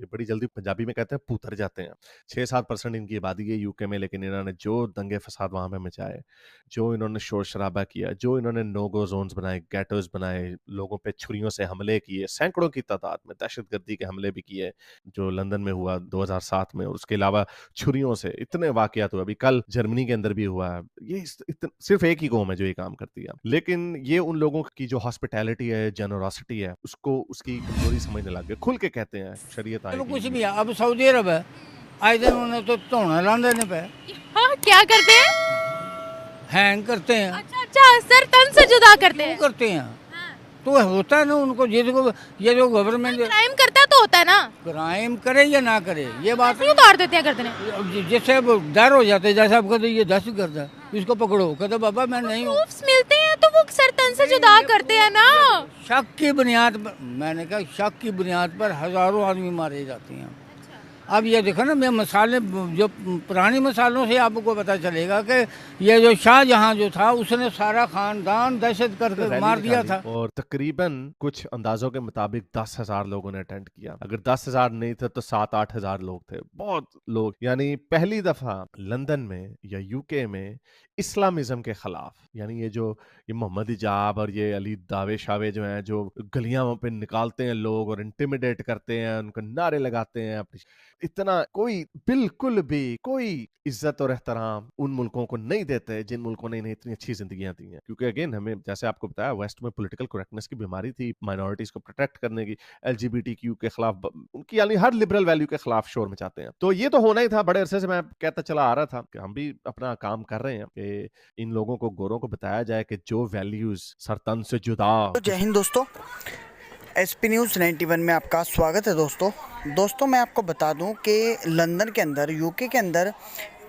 ये बड़ी जल्दी पंजाबी में कहते हैं पुतर जाते हैं। 6-7% इनकी आबादी है यूके में, लेकिन इन्होंने जो दंगे फसाद वहाँ पे मचाए, जो इन्होंने शोर-शराबा किया, जो इन्होंने नो-गो ज़ोन्स बनाए, गेटोज़ बनाए, लोगों पे छुरियों से हमले किए, सैकड़ों की तादाद में दहशतगर्दी के हमले भी किए, जो लंदन में हुआ 2007 में, और उसके अलावा छुरियों से इतने वाक़यात हुए। अभी कल जर्मनी के अंदर भी हुआ है। ये सिर्फ़ एक ही कौम है जो ये काम करती है। लेकिन ये उन लोगों की जो हॉस्पिटैलिटी है, जेनरोसिटी है, उसको उसकी कमज़ोरी समझने लग गए। खुल के कहते हैं शरीयत चलो आएगी। कुछ भी है। अब सऊदी अरब है, आए दिन उन्हें तो धोना लांदे ने पे हाँ, क्या करते हैं? हैंग करते हैं। अच्छा, सर तन से जुदा करते क्यों हैं। करते हैं? हाँ। तो होता है ना उनको, जिसको ये जो गवर्नमेंट क्राइम करता है तो होता है ना, क्राइम करे या ना करे, ये बात ऐसे ही उतार देते हैं गर्दनें। अब जिससे अब डर हो जाते, जैसे आप कहते ये दहशतगर्द है, इसको पकड़ो, कहते बाबा मैं नहीं हूँ। प्रूफ्स मिलते हैं तो वो सर तन से जुदा करते हैं ना। शक की बुनियाद पर, मैंने कहा शक की बुनियाद पर हजारों आदमी मारे जाते हैं। अब ये देखो ना, मैं मसाले जो पुरानी मसालों से आपको पता चलेगा कि ये जो शाहजहां जो था उसने सारा खानदान दहशत करके रैली मार दिया निकाली था। और तकरीबन कुछ अंदाजों के मुताबिक 10,000 लोगों ने अटेंड किया। अगर 10,000 नहीं थे तो 7-8 हज़ार लोग थे, बहुत लोग। यानी पहली दफा लंदन में या यूके में इस्लामिज्म के खिलाफ, यानी ये मोहम्मद हिजाब और ये अली दावे शावे जो हैं, जो गलियां पे निकालते हैं लोग और इंटिमिडेट करते हैं, उनको नारे लगाते हैं अपनी, इतना कोई बिल्कुल भी कोई इज्जत और एहतराम उन मुल्कों को नहीं देते जिन मुल्कों ने इन्हें इतनी अच्छी जिंदगियां दी हैं। क्योंकि अगेन हमें जैसे आपको बताया, वेस्ट में पॉलिटिकल करेक्टनेस की बीमारी थी, माइनॉरिटीज को प्रोटेक्ट करने की, एलजीबीटीक्यू के खिलाफ उनकी यानी हर लिबरल वैल्यू के खिलाफ शोर मचाते हैं। तो ये तो होना ही था। बड़े अरसे से मैं कहता चला आ रहा था कि हम भी अपना काम कर रहे हैं कि इन लोगों को, गोरों को बताया जाए कि जो वैल्यूज सरतन से जुदा। तो जय हिंद दोस्तों, एसपी न्यूज़ 91 में आपका स्वागत है। दोस्तों मैं आपको बता दूं कि लंदन के अंदर, यूके के अंदर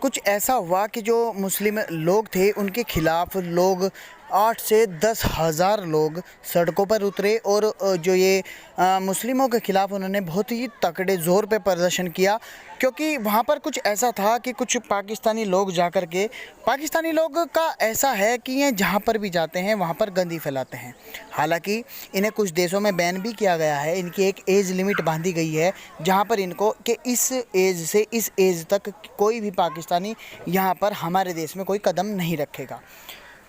कुछ ऐसा हुआ कि जो मुस्लिम लोग थे उनके खिलाफ लोग 8 से 10 हज़ार लोग सड़कों पर उतरे और जो ये मुस्लिमों के ख़िलाफ़ उन्होंने बहुत ही तकड़े ज़ोर पे प्रदर्शन किया। क्योंकि वहाँ पर कुछ ऐसा था कि कुछ पाकिस्तानी लोग जा कर के, पाकिस्तानी लोग का ऐसा है कि ये जहाँ पर भी जाते हैं वहाँ पर गंदगी फैलाते हैं। हालांकि इन्हें कुछ देशों में बैन भी किया गया है, इनकी एक एज लिमिट बांधी गई है जहाँ पर इनको कि इस एज से इस एज तक कोई भी पाकिस्तानी यहाँ पर हमारे देश में कोई कदम नहीं रखेगा।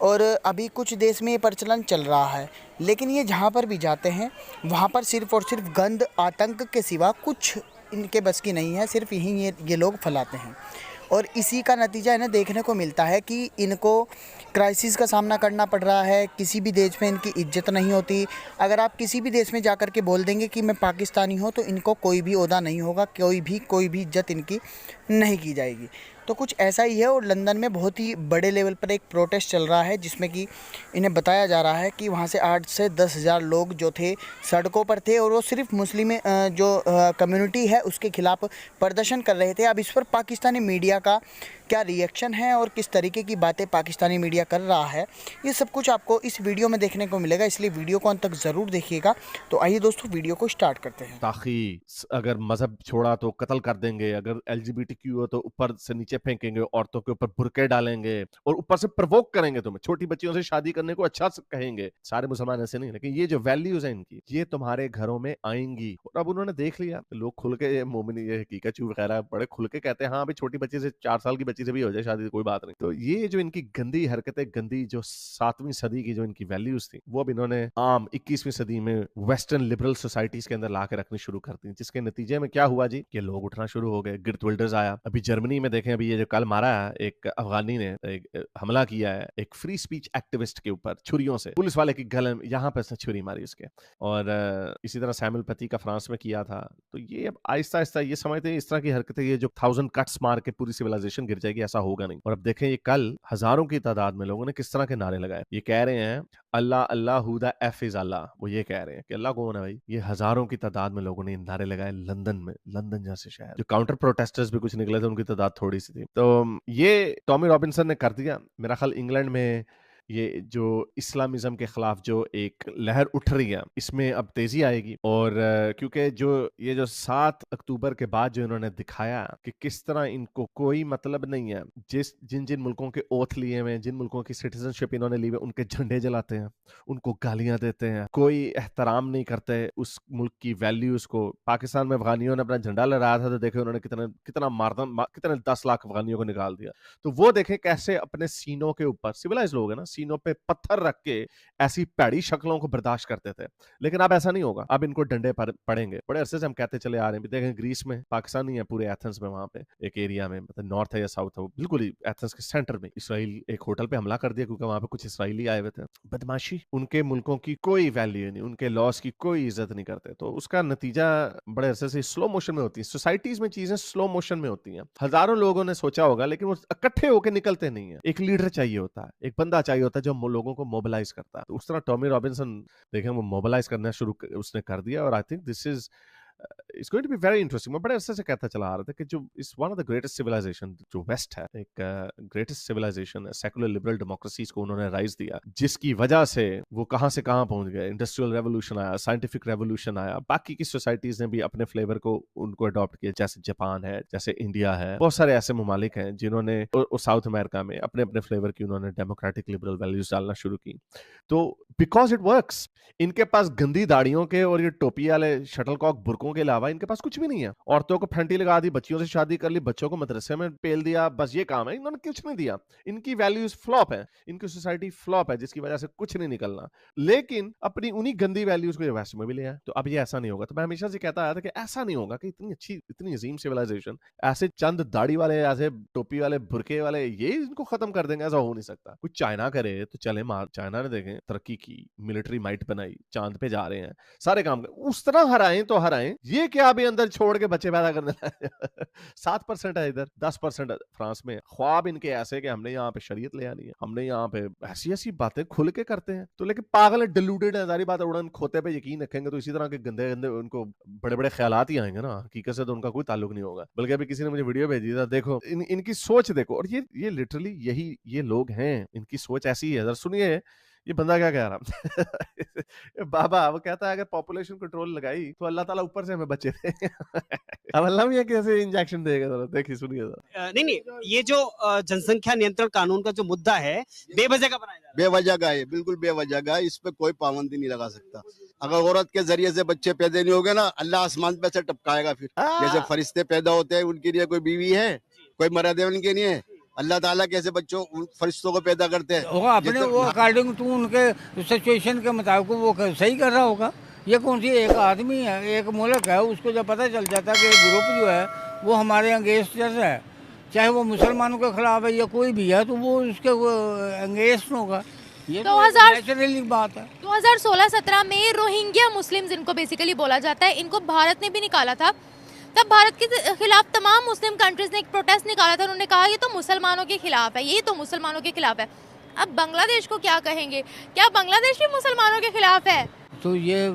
और अभी कुछ देश में ये प्रचलन चल रहा है, लेकिन ये जहाँ पर भी जाते हैं वहाँ पर सिर्फ़ और सिर्फ गंद, आतंक के सिवा कुछ इनके बस की नहीं है। सिर्फ यही ये लोग फैलाते हैं और इसी का नतीजा इन्हें देखने को मिलता है कि इनको क्राइसिस का सामना करना पड़ रहा है। किसी भी देश में इनकी इज्जत नहीं होती। अगर आप किसी भी देश में जा कर के बोल देंगे कि मैं पाकिस्तानी हूँ तो इनको कोई भी ओहदा नहीं होगा, कोई भी इज्जत इनकी नहीं की जाएगी। तो कुछ ऐसा ही है। और लंदन में बहुत ही बड़े लेवल पर एक प्रोटेस्ट चल रहा है जिसमें कि इन्हें बताया जा रहा है कि वहाँ से 8 से 10 हज़ार लोग जो थे सड़कों पर थे और वो सिर्फ मुस्लिम जो कम्युनिटी है उसके खिलाफ प्रदर्शन कर रहे थे। अब इस पर पाकिस्तानी मीडिया का क्या रिएक्शन है और किस तरीके की बातें पाकिस्तानी मीडिया कर रहा है, ये सब कुछ आपको इस वीडियो में देखने को मिलेगा, इसलिए वीडियो को अंत तक ज़रूर देखिएगा। तो आइए दोस्तों वीडियो को स्टार्ट करते हैं। ताकि अगर मजहब छोड़ा तो कत्ल कर देंगे, अगर एलजीबीटीक्यू हो तो ऊपर से नीचे फेंकेंगे, औरतों के ऊपर बुरके डालेंगे और ऊपर से प्रवोक करेंगे, तुम्हें छोटी बच्चियों से शादी करने को अच्छा कहेंगे। सारे मुसलमान ऐसे नहीं, लेकिन ये जो वैल्यूज है इनकी, ये तुम्हारे घरों में आएंगी। और अब उन्होंने देख लिया, लोग खुल के, मोमिन ये हकीकतू वगैरह बड़े खुल के कहते हैं हाँ भाई छोटी बच्ची से, 4 साल की बच्ची से भी हो जाए शादी, कोई बात नहीं। तो ये जो इनकी गंदी हरकतें, गंदी जो 7वीं सदी की जो इनकी वैल्यूज थी, वो अब इन्होंने आम 21वीं सदी में वेस्टर्न लिबरल सोसाइटीज के अंदर ला के रखनी शुरू कर दी। जिसके नतीजे में क्या हुआ जी, कि लोग उठना शुरू हो गए। गिर्ट विल्डर्स आया। अभी जर्मनी में देखें, अभी ये जो कल मारा है एक अफगानी ने, एक हमला किया है एक फ्री स्पीच एक्टिविस्ट के ऊपर छुरियों से, पुलिस वाले की गले में यहाँ पर छुरी मारी उसके। और इसी तरह सैमुअल पति का फ्रांस में किया था। तो ये अब आहिस्ता आहिस्ता ये समझते हैं इस तरह की हरकतें, ये जो 1000 कट्स मार के पूरी सिविलाइजेशन गिर जाएगी, ऐसा होगा नहीं। और अब देखें ये कल हजारों की तादाद में लोगों ने किस तरह के नारे लगाए। ये कह रहे हैं अल्लाह अल्लाह हु द एफ इज अल्लाह। वो ये कह रहे हैं कि अल्लाह कौन है भाई। ये हजारों की तादाद में लोगों ने नारे लगाए लंदन में, लंदन जैसे शहर। जो काउंटर प्रोटेस्टर्स भी कुछ निकले थे उनकी तादाद थोड़ी सी थी। तो ये टॉमी रॉबिन्सन ने कर दिया। मेरा ख्याल इंग्लैंड में ये जो इस्लामिज्म के खिलाफ जो एक लहर उठ रही है, इसमें अब तेजी आएगी। और क्योंकि जो ये जो 7 अक्टूबर के बाद जो इन्होंने दिखाया कि किस तरह इनको कोई मतलब नहीं है, जिन जिन मुल्कों के ओथ लिए हुए, जिन मुल्कों की सिटीजनशिप इन्होंने ली हुई, उनके झंडे जलाते हैं, उनको गालियां देते हैं, कोई एहतराम नहीं करते उस मुल्क की वैल्यूज को। पाकिस्तान में अफगानियों ने अपना झंडा लहराया था तो देखे उन्होंने कितने 10 लाख अफगानियों को निकाल दिया। तो वो देखें कैसे अपने सीनों के ऊपर, सिविलाइज लोग हैं ना, सीनों पे पत्थर रख के ऐसी पैड़ी शक्लों को बर्दाश्त करते थे। लेकिन अब ऐसा नहीं होगा, अब इनको डंडे पड़ेंगे। बड़े अरसे से हम कहते चले आ रहे हैं। देखें ग्रीस में, पाकिस्तान नहीं है, पूरे एथेंस में, वहां पे एक एरिया में, मतलब नॉर्थ है या साउथ है, बिल्कुल ही एथेंस के सेंटर में इसराइल एक होटल पे हमला कर दिया क्योंकि वहां पे कुछ इसराइली आए हुए थे। बदमाशी, उनके मुल्कों की कोई वैल्यू नहीं, उनके लॉस की कोई इज्जत नहीं करते। तो उसका नतीजा बड़े अरसे से स्लो मोशन में होती है। सोसाइटीज में चीजें स्लो मोशन में होती हैं। हजारों लोगों ने सोचा होगा लेकिन वो इकट्ठे होकर निकलते नहीं है। एक लीडर चाहिए होता है, एक बंदा चाहिए होता है जो लोगों को मोबिलाइज करता है। तो उस तरह टॉमी रॉबिन्सन देखें वो मोबिलाइज करना उसने कर दिया। और I think this is it's going to be very interesting. मैं बड़े अरसे से कहता चला आ रहा था कि जो इस one of the greatest civilization जो वेस्ट है, एक ग्रेटेस्ट सिविलाइजेशन है, सेकुलर लिबरल डेमोक्रेसीज को उन्होंने राइज दिया, जिसकी वजह से वो कहां से कहां पहुंच गए। इंडस्ट्रियल रेवोल्यूशन आया, साइंटिफिक रेवोल्यूशन आया, बाकी की सोसाइटीज ने भी अपने फ्लेवर को उनको अडॉप्ट किया, जैसे जापान है, जैसे इंडिया है, बहुत सारे ऐसे ममालिक हैं जिन्होंने, और साउथ अमेरिका में अपने अपने फ्लेवर की उन्होंने डेमोक्रेटिक लिबरल वैल्यूज डालना शुरू की। तो बिकॉज इट वर्क्स, इनके पास गंदी दाढ़ियों के और ये टोपी वाले शटलकॉक बुरकों के अलावा इनके पास कुछ भी नहीं है। औरतों को फंटी लगा दी, बच्चियों से शादी कर ली, बच्चों को मदरसे में पेल दिया, बस ये काम है। इन्होंने कुछ नहीं दिया। इनकी वैल्यूज फ्लॉप है, इनकी सोसाइटी फ्लॉप है, जिसकी वजह से कुछ नहीं निकलना। लेकिन अपनी उन्हीं गंदी वैल्यूज को वेस्ट में भी ले आए। तो अब ये ऐसा नहीं होगा। तो मैं हमेशा से कहता आया था कि ऐसा नहीं होगा कि इतनी अच्छी, इतनी अजीम सिविलाइजेशन ऐसे चंद दाढ़ी वाले, ऐसे टोपी वाले, बुरके वाले, ये इनको खत्म कर देंगे, ऐसा हो नहीं सकता। कुछ चाइना करे तो चले मार, चाइना ने देखें तरक्की की, मिलिट्री माइट बनाई, चांद पे जा रहे हैं, सारे काम कर, उस तरह हराएं तो हराएं। ये क्या अभी अंदर छोड़ के बच्चे पैदा करने 7% है इधर, 10% फ्रांस में। ख्वाब इनके ऐसे कि हमने यहाँ पे शरीयत ले आनी है, हमने यहाँ पे ऐसी ऐसी बातें खुल के करते हैं। तो लेकिन पागल डिलूटेड है, सारी बात उड़न खोते पे यकीन रखेंगे तो इसी तरह के गंदे गंदे उनको बड़े बड़े ख्यालात ही आएंगे ना। हकीकत से तो उनका कोई ताल्लुक नहीं होगा। बल्कि अभी किसी ने मुझे वीडियो भेजी था, देखो इनकी सोच देखो। और ये लिटरली यही ये लोग हैं, इनकी सोच ऐसी है। जरा सुनिए ये बंदा क्या कह रहा बाबा वो कहता है अगर पॉपुलेशन कंट्रोल लगाई तो अल्लाह ताला ऊपर से हमें बचे थे। अब अल्लाह भी कैसे इंजेक्शन देगा, जरा देखिए सुनिए जरा। नहीं, ये जो जनसंख्या नियंत्रण कानून का जो मुद्दा है बेवजह का बनाया जा रहा है। बेवजह का है, बिल्कुल बेवजह का है। इस पे कोई पाबंदी नहीं लगा सकता। अगर औरत के जरिए से बच्चे पैदा नहीं होंगे ना, अल्लाह आसमान पे से टपकाएगा। फिर जैसे फरिश्ते पैदा होते हैं, उनके लिए कोई बीवी है, कोई मर्द है, उनके लिए अल्लाह ताला कैसे बच्चों फरिश्तों को पैदा करते हैं। होगा अपने वो अकॉर्डिंग टू उनके सिचुएशन के मुताबिक वो सही कर रहा होगा। ये कौन सी एक आदमी है, एक मुल्क है, उसको जब पता चल जाता है कि ग्रुप जो है वो हमारे अगेंस्ट है, चाहे वो मुसलमानों के खिलाफ है या कोई भी है, तो वो उसके अगेंस्ट होगा। ये तो नेचुरली बात है। 2016-17 में रोहिंग्या मुस्लिम्स इनको बेसिकली बोला जाता है, इनको भारत ने भी निकाला था। तब भारत के खिलाफ तमाम मुस्लिम कंट्रीज ने एक प्रोटेस्ट निकाला था। उन्होंने कहा ये तो मुसलमानों के खिलाफ है, ये तो मुसलमानों के खिलाफ है। अब बांग्लादेश को क्या कहेंगे? क्या बांग्लादेश भी मुसलमानों के खिलाफ है? तो ये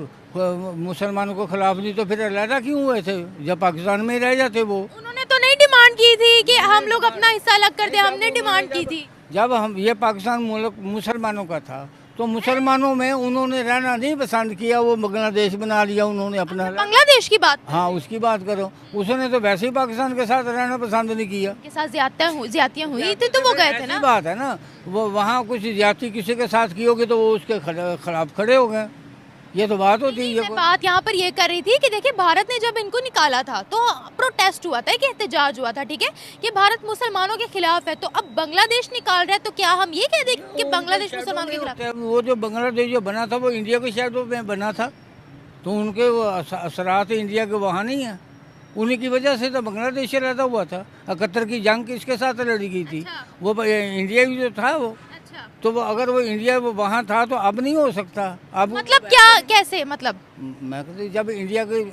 मुसलमानों के खिलाफ नहीं तो फिर अलग क्यों हुए थे? जब पाकिस्तान में ही रह जाते वो। उन्होंने तो नहीं डिमांड की थी कि हम लोग अपना हिस्सा अलग कर दें, हमने डिमांड की थी। जब हम ये पाकिस्तान मुल्क मुसलमानों का था तो मुसलमानों में उन्होंने रहना नहीं पसंद किया, वो बांग्लादेश बना लिया उन्होंने अपना। बांग्लादेश की बात, हाँ उसकी बात करो। उसने तो वैसे ही पाकिस्तान के साथ रहना पसंद नहीं किया। के साथ ज्यादतियां हुई थी तो वो गए थे ना। बात है ना, वो वहाँ कुछ ज्यादती किसी के साथ की होगी तो वो उसके खिलाफ खड़े हो गए। ये तो बात होती है। मैं बात यहाँ पर ये कर रही थी कि देखिए भारत ने जब इनको निकाला था तो प्रोटेस्ट हुआ था, कि एहतजाज हुआ था, ठीक है, कि भारत मुसलमानों के खिलाफ है। तो अब बांग्लादेश निकाल रहा है तो क्या हम ये कह दें कि बांग्लादेश मुसलमानों के खिलाफ है? वो जो बांग्लादेश जो बना था वो इंडिया के शहरों में बना था, तो उनके वो असरात इंडिया के वहाँ नहीं है। उन्हीं की वजह से तो बांग्लादेश रहता हुआ था। 71 की जंग किसके साथ लड़ी गई थी? वो इंडिया जो था वो। तो वो अगर वो इंडिया वो वहाँ था तो अब नहीं हो सकता। अब मतलब क्या, कैसे मतलब? मैं कहती जब इंडिया के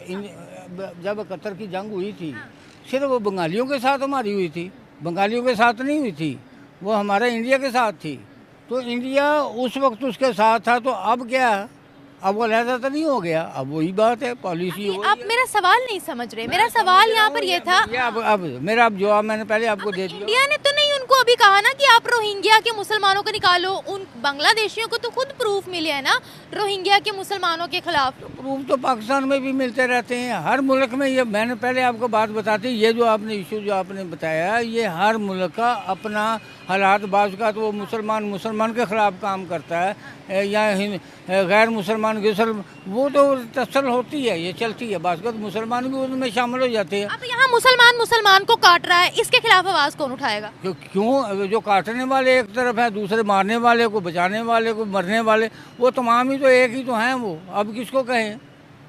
जब 71 की जंग हुई थी सिर्फ वो बंगालियों के साथ हमारी हुई थी, बंगालियों के साथ नहीं हुई थी, वो हमारा इंडिया के साथ थी। तो इंडिया उस वक्त उसके साथ था, तो अब क्या, अब वो लहजा तो नहीं हो गया। अब वही बात है, पॉलिसी। आप मेरा सवाल नहीं समझ रहे। मेरा सवाल यहाँ पर ये था, अब मेरा जवाब मैंने पहले आपको दे दिया। इंडिया ने तो नहीं उनको को अभी कहा ना कि आप रोहिंग्या के मुसलमानों को निकालो, उन बांग्लादेशियों को तो खुद प्रूफ मिले है ना रोहिंग्या के मुसलमानों के खिलाफ। प्रूफ तो पाकिस्तान में भी मिलते रहते हैं, हर मुल्क में। ये मैंने पहले आपको बात बताती, ये जो आपने इशू जो आपने बताया, ये हर मुल्क का अपना हालात। बाज़ का तो वो मुसलमान के ख़िलाफ़ काम करता है या गैर मुसलमान के वो तो तसल होती है, ये चलती है। बाज़ का तो मुसलमान भी उनमें शामिल हो जाते हैं। अब यहाँ मुसलमान को काट रहा है, इसके खिलाफ आवाज़ कौन उठाएगा? क्यों? जो काटने वाले एक तरफ है, दूसरे मारने वाले को, बचाने वाले को, मरने वाले, वो तमाम ही तो एक ही तो हैं। वो अब किसको कहें?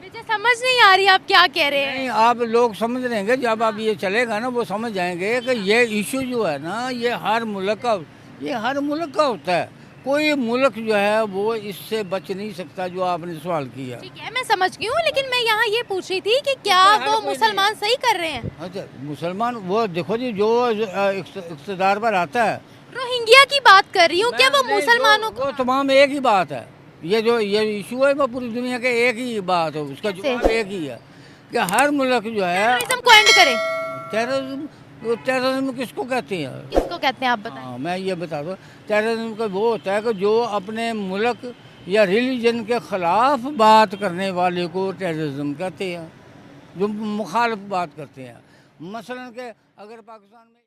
मुझे समझ नहीं आ रही आप क्या कह रहे हैं। नहीं, आप लोग समझ लेंगे जब आप ये चलेगा ना, वो समझ जाएंगे कि ये इशू जो है ना, ये हर मुल्क का होता है। कोई मुल्क जो है वो इससे बच नहीं सकता, जो आपने सवाल किया। ठीक है, मैं समझ गई हूँ, लेकिन मैं यहाँ ये पूछ रही थी कि क्या वो मुसलमान सही कर रहे हैं? अच्छा, मुसलमान वो देखो जी, जो इक़्तिदार पर आता है, रोहिंग्या की बात कर रही हूँ, क्या वो मुसलमानों को? वो तमाम एक ही बात है। ये इशू है, वो पूरी दुनिया के एक ही बात है, उसका जवाब एक ही है कि हर मुल्क जो है टेररिज्म को एंड करे। टेररिज्म किसको कहते हैं? किसको कहते हैं आप बताएं? हाँ, मैं ये बता दूँ, टेररिज्म का वो होता है कि जो अपने मुल्क या रिलीजन के ख़िलाफ़ बात करने वाले को टेररिज्म कहते हैं, जो मुखालिफ बात करते हैं। मसलन के अगर पाकिस्तान में